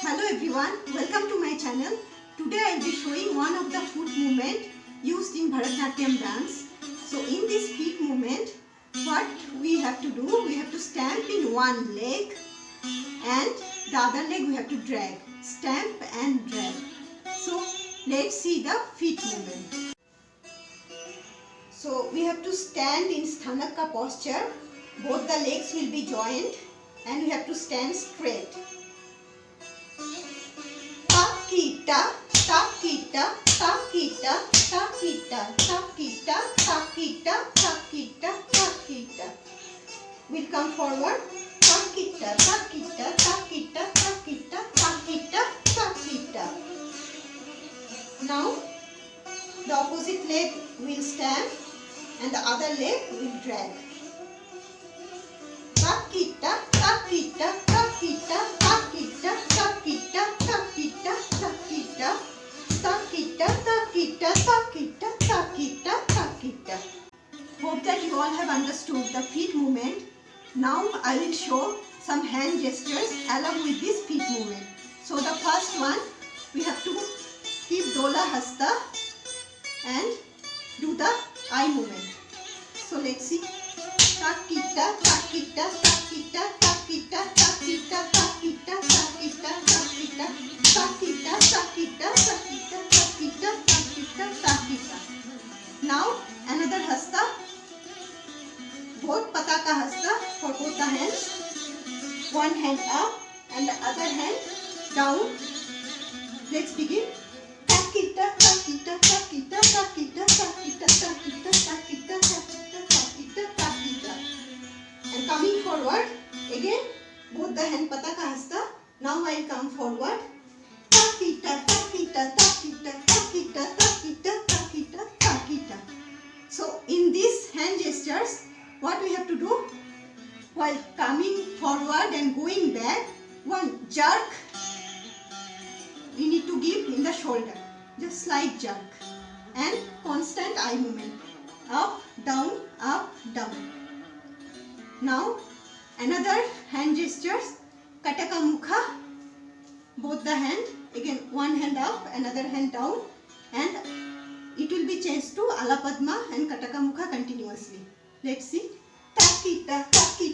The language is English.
Hello everyone, welcome to my channel. Today I will be showing one of the foot movement used in Bharatnatyam dance. So in this feet movement, what we have to do, we have to stamp in one leg and the other leg we have to drag. Stamp and drag. So let's see the feet movement. So we have to stand in Sthanaka posture. Both the legs will be joined and we have to stand straight. Takita, takita, takita, takita, takita, takita, takita, takita. We'll come forward. Takita, takita, takita, takita, takita, takita. Now the opposite leg will stand and the other leg will drag. Takita, takita, takita, takita, takita, takita, takita, takita, takita, takita, takita, takita. Hope that you all have understood the feet movement. Now I will show some hand gestures along with this feet movement. So the first one, we have to keep Dola Hasta and do the eye movement. So let's see. Takita, takita, takita, takita, takita, takita, takita, takita, takita, takita, takita, takita, takita, takita. Now another hasta. Both pataka hasta for both the hands. One hand up and the other hand down. Let's begin. Takita, takita, takita, takita, takita, takita, takita, takita, takita, takita. And coming forward, again, both the hand pataka hasta. Now I will come forward. Takita, takita, takita, takita, takita, takita, takita. So in these hand gestures, what we have to do? While coming forward and going back, one jerk we need to give in the shoulder. Just slight jerk. And constant eye movement. Up, down, up, down. Now another hand gestures. Kataka Mukha. Both the hand. Again one hand up, another hand down. And it will be changed to Alapadma and Kataka Mukha continuously. Let's see. Takita, takita.